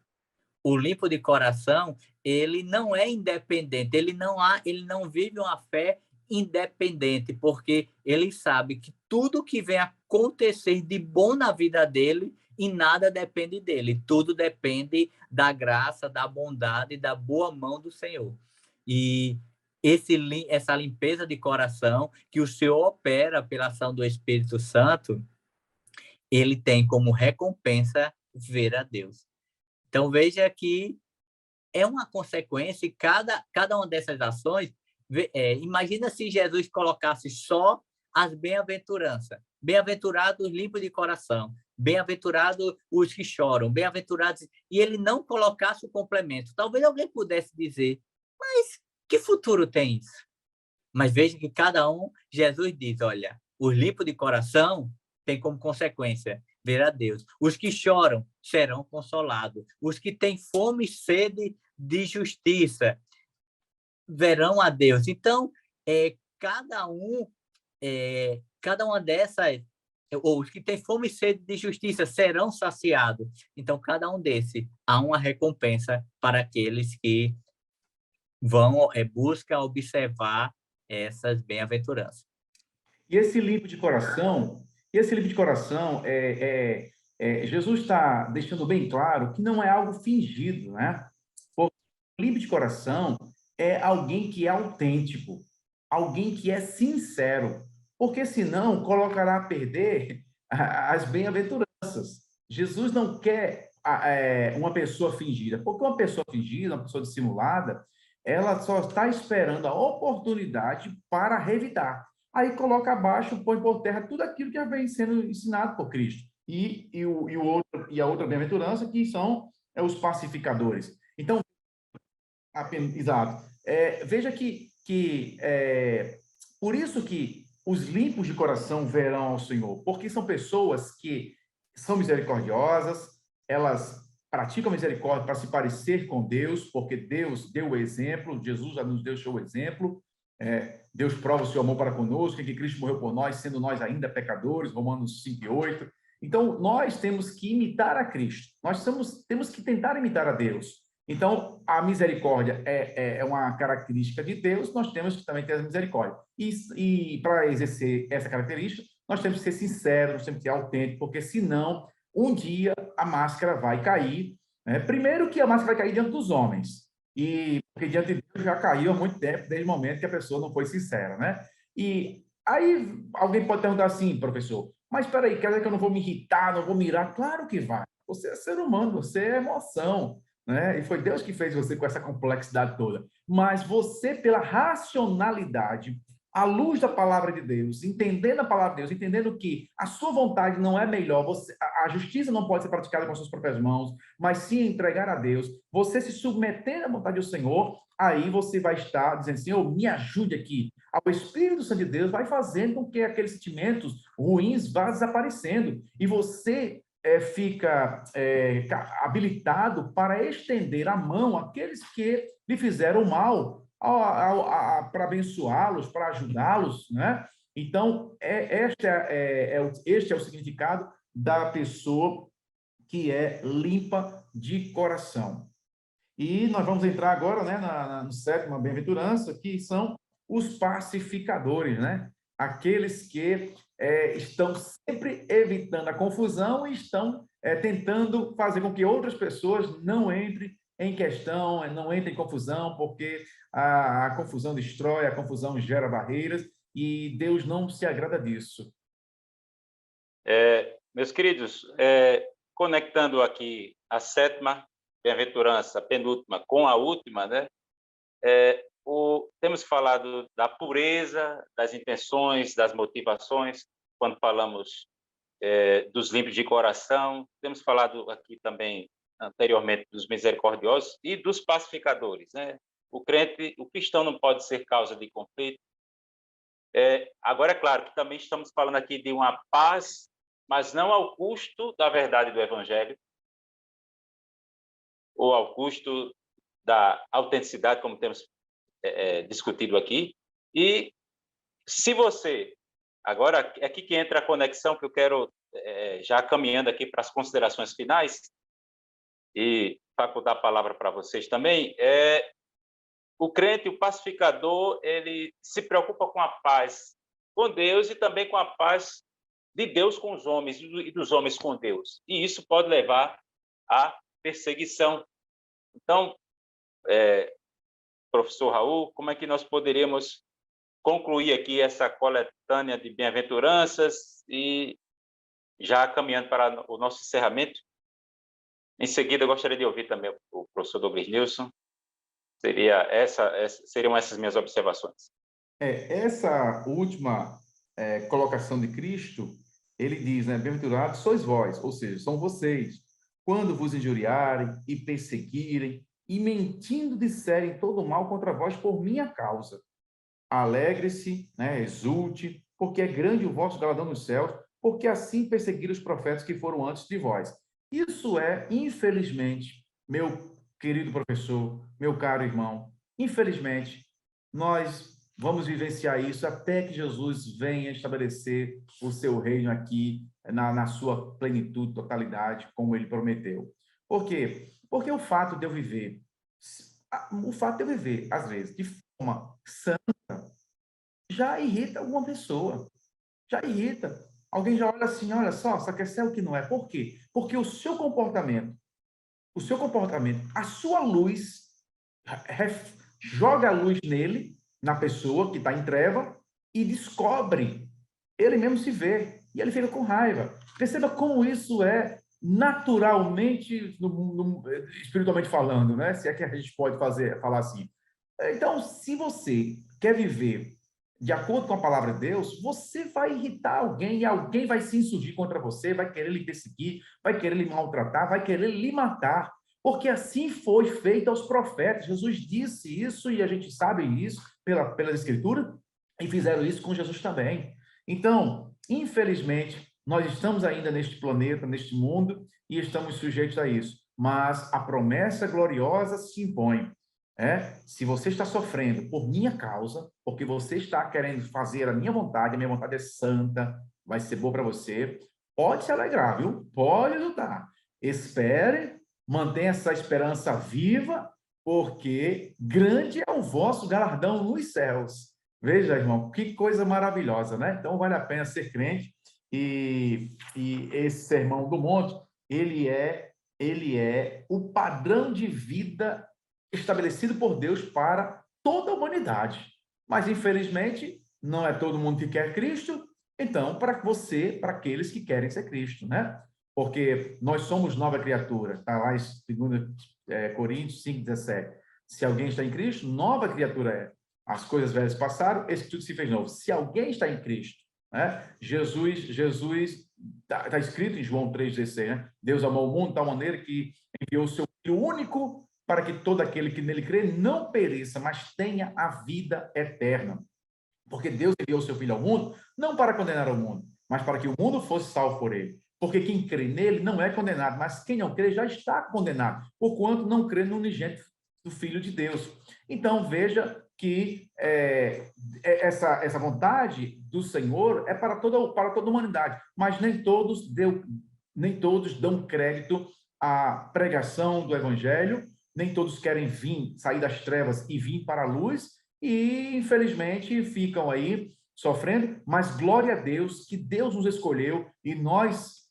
O limpo de coração ele não é independente, ele não vive uma fé independente, porque ele sabe que tudo que vem acontecer de bom na vida dele, e nada depende dele, tudo depende da graça, da bondade, da boa mão do Senhor. E essa limpeza de coração que o Senhor opera pela ação do Espírito Santo, ele tem como recompensa ver a Deus. Então, veja que é uma consequência, e cada uma dessas ações, imagina se Jesus colocasse só as bem-aventuranças. Bem-aventurados limpos de coração, bem-aventurados os que choram, bem-aventurados, e ele não colocasse o complemento. Talvez alguém pudesse dizer, mas que futuro tem isso? Mas veja que cada um, Jesus diz, olha, os limpos de coração tem como consequência ver a Deus. Os que choram serão consolados. Os que têm fome e sede de justiça verão a Deus. Então, cada uma dessas, ou os que têm fome e sede de justiça serão saciados. Então, cada um desses há uma recompensa para aqueles que vão buscam observar essas bem-aventuranças. E esse limpo de coração, Jesus está deixando bem claro que não é algo fingido, né? Porque limpo de coração é alguém que é autêntico, alguém que é sincero, porque senão colocará a perder as bem-aventuranças. Jesus não quer uma pessoa fingida, porque uma pessoa fingida, uma pessoa dissimulada, ela só está esperando a oportunidade para revidar. Aí coloca abaixo, põe por terra tudo aquilo que já vem sendo ensinado por Cristo. E a outra bem-aventurança, que são os pacificadores. Então, exato. Veja por isso que os limpos de coração verão ao Senhor, porque são pessoas que são misericordiosas, elas praticam misericórdia para se parecer com Deus, porque Deus deu o exemplo, Jesus já nos deixou o exemplo, Deus prova o seu amor para conosco, em que Cristo morreu por nós, sendo nós ainda pecadores, Romanos 5:8. Então, nós temos que imitar a Cristo, temos que tentar imitar a Deus. Então, a misericórdia é uma característica de Deus, nós temos que também ter a misericórdia. E para exercer essa característica, nós temos que ser sinceros, nós temos que ser autênticos, porque senão, um dia, a máscara vai cair. Né? Primeiro que a máscara vai cair diante dos homens, porque diante de Deus já caiu há muito tempo, desde o momento que a pessoa não foi sincera. Né? E aí, alguém pode perguntar assim, professor, mas espera aí, quer dizer que eu não vou me irritar, não vou mirar? Claro que vai. Você é ser humano, você é emoção. Né? E foi Deus que fez você com essa complexidade toda. Mas você, pela racionalidade, à luz da palavra de Deus, entendendo a palavra de Deus, entendendo que a sua vontade não é melhor, a justiça não pode ser praticada com as suas próprias mãos, mas sim entregar a Deus, você se submeter à vontade do Senhor, aí você vai estar dizendo, Senhor, me ajude aqui. O Espírito Santo de Deus vai fazendo com que aqueles sentimentos ruins vá desaparecendo. E você fica habilitado para estender a mão àqueles que lhe fizeram mal, para abençoá-los, para ajudá-los, né? Então, este é o significado da pessoa que é limpa de coração. E nós vamos entrar agora, né, no sétima bem-aventurança, que são os pacificadores, né? Aqueles que estão sempre evitando a confusão e estão tentando fazer com que outras pessoas não entrem em questão, não entrem em confusão, porque a confusão destrói, a confusão gera barreiras e Deus não se agrada disso. Meus queridos, conectando aqui a sétima bem-aventurança, penúltima, com a última, né? Temos falado da pureza, das intenções, das motivações, quando falamos dos limpos de coração. Temos falado aqui também, anteriormente, dos misericordiosos e dos pacificadores, né? O cristão não pode ser causa de conflito. Agora, é claro que também estamos falando aqui de uma paz, mas não ao custo da verdade do Evangelho, ou ao custo da autenticidade, como temos discutido aqui. E se você... Agora, é aqui que entra a conexão que eu quero, já caminhando aqui para as considerações finais, e facultar a palavra para vocês também, o crente, o pacificador, ele se preocupa com a paz com Deus e também com a paz de Deus com os homens e dos homens com Deus. E isso pode levar à perseguição. Então, professor Raul, como é que nós poderíamos concluir aqui essa coletânea de bem-aventuranças e já caminhando para o nosso encerramento? Em seguida, eu gostaria de ouvir também o professor Douglas Nilson. Seriam essas minhas observações. Essa última colocação de Cristo, ele diz, né, bem-aventurados sois vós, ou seja, são vocês, quando vos injuriarem e perseguirem e mentindo disserem todo mal contra vós por minha causa. Alegre-se, né, exulte, porque é grande o vosso galardão nos céus, porque assim perseguiram os profetas que foram antes de vós. Isso é, infelizmente, meu querido professor, meu caro irmão, infelizmente, nós vamos vivenciar isso até que Jesus venha estabelecer o seu reino aqui na sua plenitude, totalidade, como ele prometeu. Por quê? Porque o fato de eu viver, às vezes, de forma santa, já irrita alguma pessoa. Já irrita. Alguém já olha assim, olha só quer ser o que não é. Por quê? Porque o seu comportamento, a sua luz, joga a luz nele, na pessoa que está em treva, e descobre. Ele mesmo se vê, e ele fica com raiva. Perceba como isso é naturalmente, espiritualmente falando, né? Se é que a gente pode falar assim. Então, se você quer viver de acordo com a palavra de Deus, você vai irritar alguém e alguém vai se insurgir contra você, vai querer lhe perseguir, vai querer lhe maltratar, vai querer lhe matar, porque assim foi feito aos profetas. Jesus disse isso e a gente sabe isso pelas Escrituras e fizeram isso com Jesus também. Então, infelizmente, nós estamos ainda neste planeta, neste mundo e estamos sujeitos a isso, mas a promessa gloriosa se impõe. Se você está sofrendo por minha causa, porque você está querendo fazer a minha vontade é santa, vai ser boa para você, pode se alegrar, viu? Pode lutar. Espere, mantenha essa esperança viva, porque grande é o vosso galardão nos céus. Veja, irmão, que coisa maravilhosa, né? Então, vale a pena ser crente e esse Sermão do Monte, ele é o padrão de vida estabelecido por Deus para toda a humanidade. Mas, infelizmente, não é todo mundo que quer Cristo, então, para aqueles que querem ser Cristo, né? Porque nós somos nova criatura, está lá em 2 Coríntios 5,17. Se alguém está em Cristo, nova criatura é. As coisas velhas passaram, esse tudo se fez novo. Se alguém está em Cristo, né? Jesus, está escrito em João 3,16, né? Deus amou o mundo de tal maneira que enviou o seu Filho único para que todo aquele que nele crê não pereça, mas tenha a vida eterna. Porque Deus enviou o seu Filho ao mundo, não para condenar o mundo, mas para que o mundo fosse salvo por ele. Porque quem crê nele não é condenado, mas quem não crê já está condenado, porquanto não crê no unigênito do Filho de Deus. Então, veja que essa vontade do Senhor é para toda a humanidade, mas nem todos dão crédito à pregação do Evangelho, nem todos querem sair das trevas e vir para a luz, e, infelizmente, ficam aí sofrendo, mas glória a Deus, que Deus nos escolheu e nós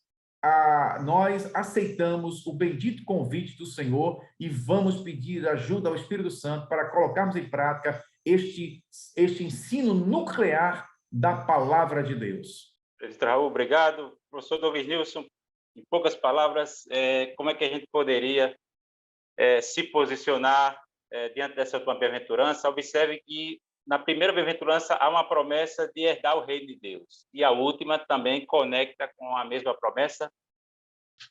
aceitamos o bendito convite do Senhor e vamos pedir ajuda ao Espírito Santo para colocarmos em prática este ensino nuclear da palavra de Deus. Presbítero Raul, obrigado. Professor Douglas Nilson, em poucas palavras, como é que a gente poderia se posicionar diante dessa tua bem-aventurança? Observe que na primeira bem-aventurança há uma promessa de herdar o reino de Deus, e a última também conecta com a mesma promessa.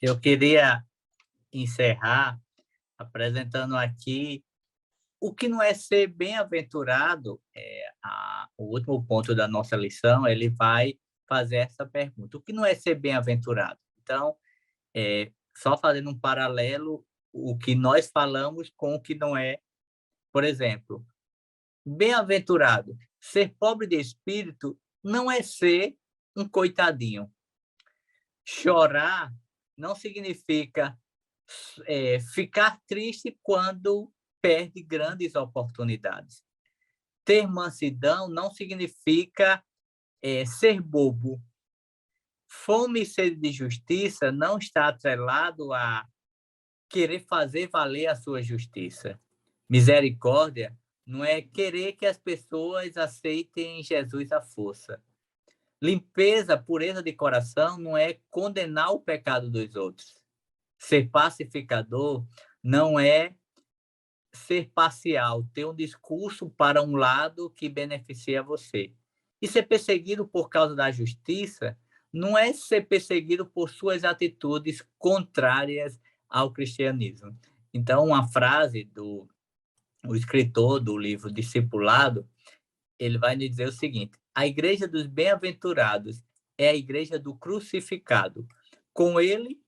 Eu queria encerrar apresentando aqui o que não é ser bem-aventurado. O último ponto da nossa lição, ele vai fazer essa pergunta: o que não é ser bem-aventurado? Então, só fazendo um paralelo, o que nós falamos com o que não é. Por exemplo, bem-aventurado, ser pobre de espírito não é ser um coitadinho. Chorar não significa ficar triste quando perde grandes oportunidades. Ter mansidão não significa ser bobo. Fome e sede de justiça não está atrelado a querer fazer valer a sua justiça. Misericórdia não é querer que as pessoas aceitem Jesus à força. Limpeza, pureza de coração não é condenar o pecado dos outros. Ser pacificador não é ser parcial, ter um discurso para um lado que beneficia você. E ser perseguido por causa da justiça não é ser perseguido por suas atitudes contrárias ao cristianismo. Então, uma frase do escritor do livro Discipulado, ele vai nos dizer o seguinte: a igreja dos bem-aventurados é a igreja do crucificado. Com ele,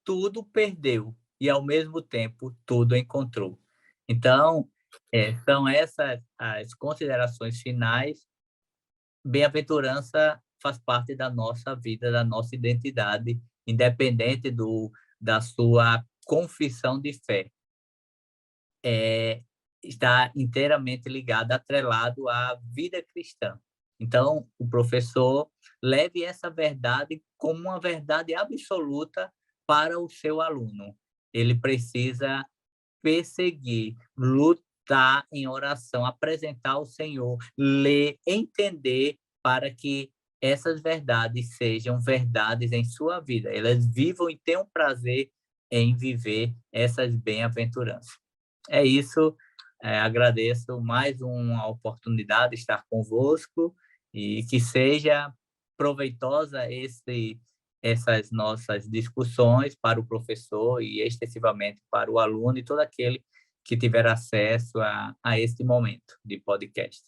tudo perdeu e, ao mesmo tempo, tudo encontrou. Então, são essas as considerações finais. Bem-aventurança faz parte da nossa vida, da nossa identidade, independente da sua confissão de fé. Está inteiramente ligado, atrelado à vida cristã. Então, o professor leve essa verdade como uma verdade absoluta para o seu aluno. Ele precisa perseguir, lutar em oração, apresentar ao Senhor, ler, entender, para que essas verdades sejam verdades em sua vida. Elas vivam e tenham prazer em viver essas bem-aventuranças. É isso. Agradeço mais uma oportunidade de estar convosco e que seja proveitosa essas nossas discussões para o professor e extensivamente para o aluno e todo aquele que tiver acesso a este momento de podcast.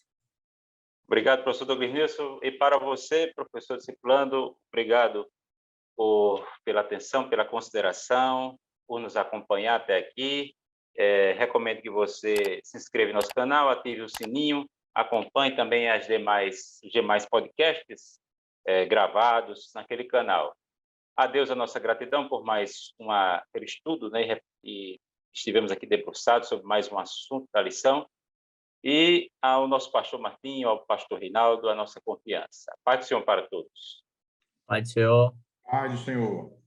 Obrigado, professor Douglas Nilson. E para você, professor discipulando, obrigado pela atenção, pela consideração, por nos acompanhar até aqui. Recomendo que você se inscreva no nosso canal, ative o sininho, acompanhe também os demais podcasts gravados naquele canal. A Deus a nossa gratidão por mais aquele estudo, né? E estivemos aqui debruçados sobre mais um assunto da lição. E ao nosso pastor Martinho, ao pastor Rinaldo, a nossa confiança. Paz do Senhor para todos. Paz do Senhor. Paz do Senhor.